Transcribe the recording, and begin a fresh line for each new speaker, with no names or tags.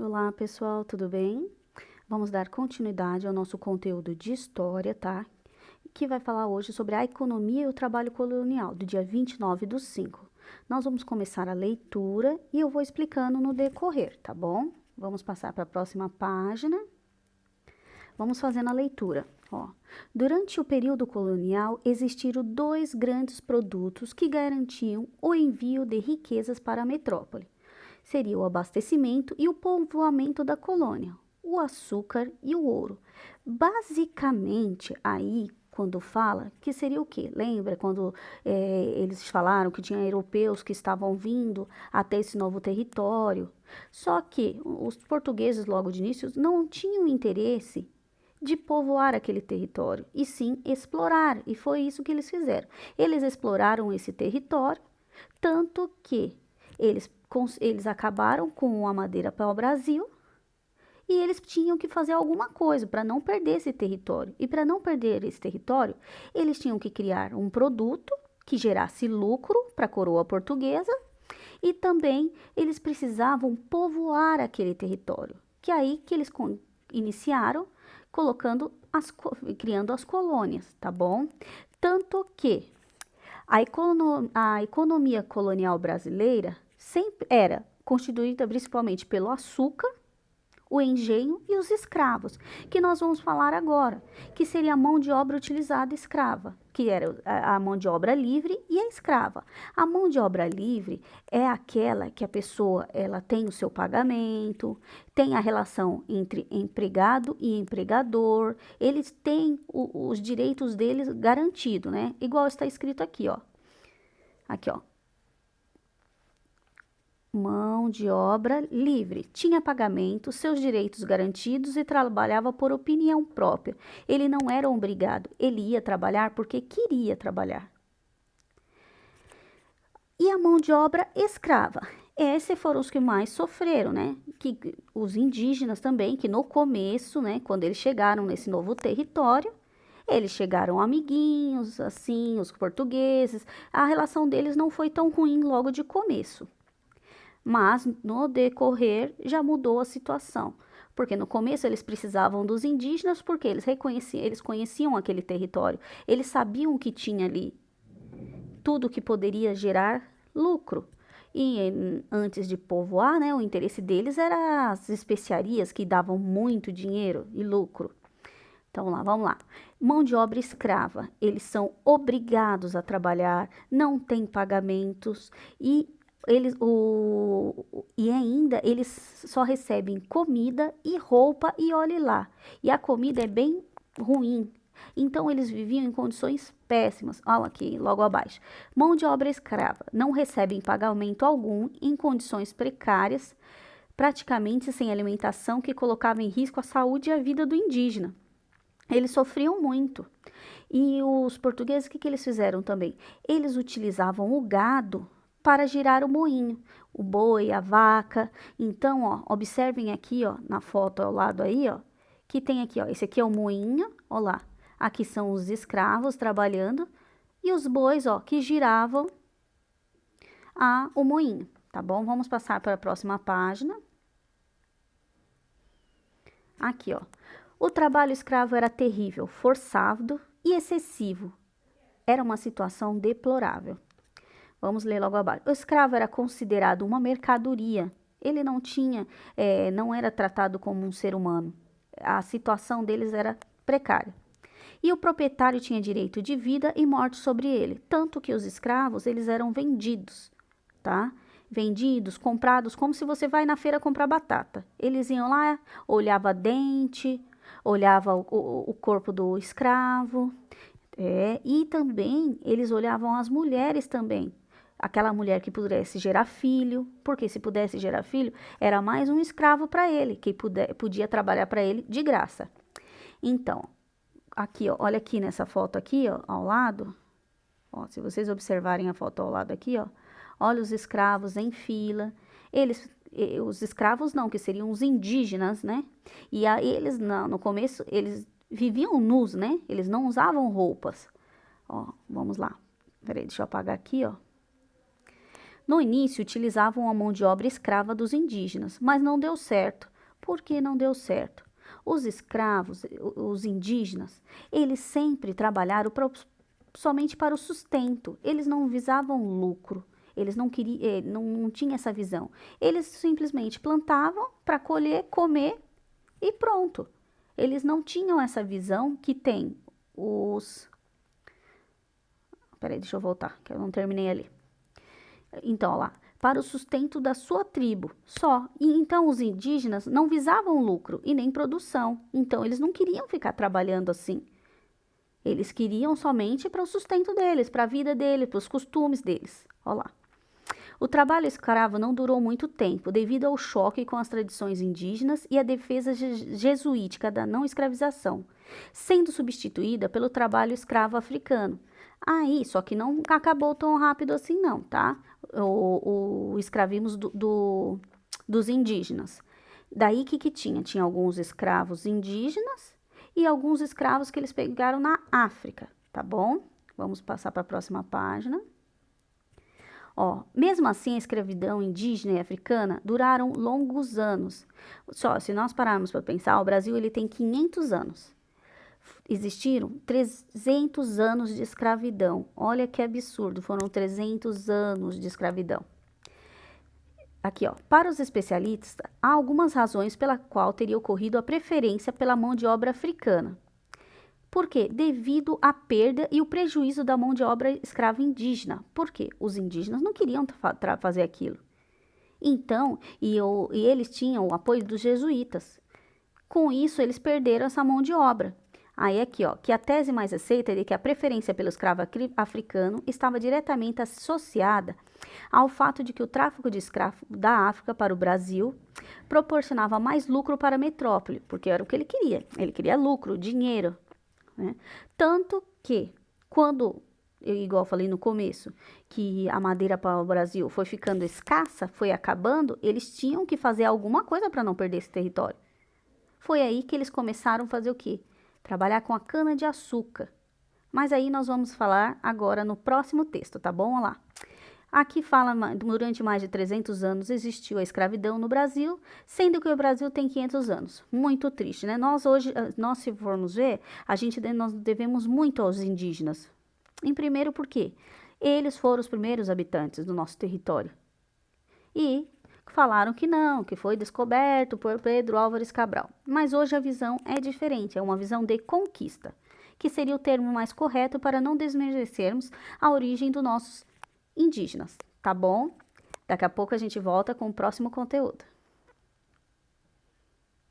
Olá, pessoal, tudo bem? Vamos dar continuidade ao nosso conteúdo de história, tá? Que vai falar hoje sobre a economia e o trabalho colonial, do dia 29/5. Nós vamos começar a leitura e eu vou explicando no decorrer, tá bom? Vamos passar para a próxima página. Vamos fazendo a leitura. Ó. Durante o período colonial, existiram dois grandes produtos que garantiam o envio de riquezas para a metrópole. Seria o abastecimento e o povoamento da colônia, o açúcar e o ouro. Basicamente, aí, quando fala, que seria o quê? Lembra quando eles falaram que tinha europeus que estavam vindo até esse novo território? Só que os portugueses, logo de início, não tinham interesse de povoar aquele território, e sim explorar, e foi isso que eles fizeram. Eles exploraram esse território, tanto que eles acabaram com a madeira para o Brasil, e eles tinham que fazer alguma coisa para não perder esse território. E para não perder esse território, eles tinham que criar um produto que gerasse lucro para a coroa portuguesa, e também eles precisavam povoar aquele território, que é aí que eles iniciaram criando as colônias, tá bom? Tanto que a economia colonial brasileira sempre era constituída principalmente pelo açúcar, o engenho e os escravos, que nós vamos falar agora, que seria a mão de obra utilizada escrava, que era a mão de obra livre e a escrava. A mão de obra livre é aquela que a pessoa ela tem o seu pagamento, tem a relação entre empregado e empregador, eles têm os direitos deles garantidos, né? Igual está escrito aqui, ó. Aqui, ó. Mão de obra livre, tinha pagamento, seus direitos garantidos e trabalhava por opinião própria. Ele não era obrigado, ele ia trabalhar porque queria trabalhar. E a mão de obra escrava. Esses foram os que mais sofreram, né? Que os indígenas também, que no começo, né, quando eles chegaram nesse novo território, eles chegaram amiguinhos, assim, os portugueses. A relação deles não foi tão ruim logo de começo. Mas no decorrer já mudou a situação, porque no começo eles precisavam dos indígenas porque eles conheciam aquele território, eles sabiam que tinha ali tudo que poderia gerar lucro. E antes de povoar, né, o interesse deles era as especiarias que davam muito dinheiro e lucro. Então vamos lá. Mão de obra escrava, eles são obrigados a trabalhar, não têm pagamentos e ainda eles só recebem comida e roupa e olhe lá. E a comida é bem ruim. Então eles viviam em condições péssimas. Olha aqui, logo abaixo. Mão de obra escrava, não recebem pagamento algum, em condições precárias, praticamente sem alimentação, que colocava em risco a saúde e a vida do indígena. Eles sofriam muito. E os portugueses, o que eles fizeram também? Eles utilizavam o gado para girar o moinho, o boi, a vaca. Então, ó, observem aqui, ó, na foto ao lado aí, ó, que tem aqui, ó, esse aqui é o moinho, ó lá. Aqui são os escravos trabalhando e os bois, ó, que giravam o moinho, tá bom? Vamos passar para a próxima página. Aqui, ó. O trabalho escravo era terrível, forçado e excessivo. Era uma situação deplorável. Vamos ler logo abaixo. O escravo era considerado uma mercadoria. Ele não era tratado como um ser humano. A situação deles era precária. E o proprietário tinha direito de vida e morte sobre ele. Tanto que os escravos, eles eram vendidos, tá? Vendidos, comprados, como se você vai na feira comprar batata. Eles iam lá, olhava dente, olhava o corpo do escravo. E também eles olhavam as mulheres também. Aquela mulher que pudesse gerar filho, porque se pudesse gerar filho, era mais um escravo para ele, que podia trabalhar para ele de graça. Então, aqui, ó, olha aqui nessa foto aqui, ó, ao lado, ó, se vocês observarem a foto ao lado aqui, ó, olha os escravos em fila. Os escravos não, que seriam os indígenas, né? E eles, no começo, eles viviam nus, né? Eles não usavam roupas. Ó, vamos lá. Peraí, deixa eu apagar aqui, ó. No início, utilizavam a mão de obra escrava dos indígenas, mas não deu certo. Por que não deu certo? Os escravos, os indígenas, eles sempre trabalharam somente para o sustento. Eles não visavam lucro. Eles não queriam, não tinham essa visão. Eles simplesmente plantavam para colher, comer e pronto. Eles não tinham essa visão que tem os... Peraí, deixa eu voltar, que eu não terminei ali. Então, ó lá, para o sustento da sua tribo, só. E então os indígenas não visavam lucro e nem produção. Então, eles não queriam ficar trabalhando assim. Eles queriam somente para o sustento deles, para a vida deles, para os costumes deles. Ó lá. O trabalho escravo não durou muito tempo, devido ao choque com as tradições indígenas e a defesa jesuítica da não escravização, sendo substituída pelo trabalho escravo africano. Aí, só que não acabou tão rápido assim não, tá? O escravismo dos indígenas. Daí, que tinha? Tinha alguns escravos indígenas e alguns escravos que eles pegaram na África, tá bom? Vamos passar para a próxima página. Ó, mesmo assim, a escravidão indígena e africana duraram longos anos. Só, se nós pararmos para pensar, o Brasil ele tem 500 anos. Existiram 300 anos de escravidão. Olha que absurdo, foram 300 anos de escravidão. Aqui, ó, para os especialistas, há algumas razões pela qual teria ocorrido a preferência pela mão de obra africana. Por quê? Devido à perda e o prejuízo da mão de obra escrava indígena. Por quê? Os indígenas não queriam fazer aquilo. Então, e eles tinham o apoio dos jesuítas. Com isso, eles perderam essa mão de obra. Aí aqui, ó, que a tese mais aceita é de que a preferência pelo escravo africano estava diretamente associada ao fato de que o tráfico de escravos da África para o Brasil proporcionava mais lucro para a metrópole, porque era o que ele queria. Ele queria lucro, dinheiro. Né? Tanto que, quando, igual eu falei no começo, que a madeira para o Brasil foi ficando escassa, foi acabando, eles tinham que fazer alguma coisa para não perder esse território. Foi aí que eles começaram a fazer o quê? Trabalhar com a cana-de-açúcar. Mas aí nós vamos falar agora no próximo texto, tá bom? Olha lá. Aqui fala, durante mais de 300 anos existiu a escravidão no Brasil, sendo que o Brasil tem 500 anos. Muito triste, né? Nós hoje, se formos ver, nós devemos muito aos indígenas. Em primeiro, por quê? Eles foram os primeiros habitantes do nosso território. E falaram que não, que foi descoberto por Pedro Álvares Cabral. Mas hoje a visão é diferente, é uma visão de conquista, que seria o termo mais correto para não desmerecermos a origem dos nossos indígenas, tá bom? Daqui a pouco a gente volta com o próximo conteúdo.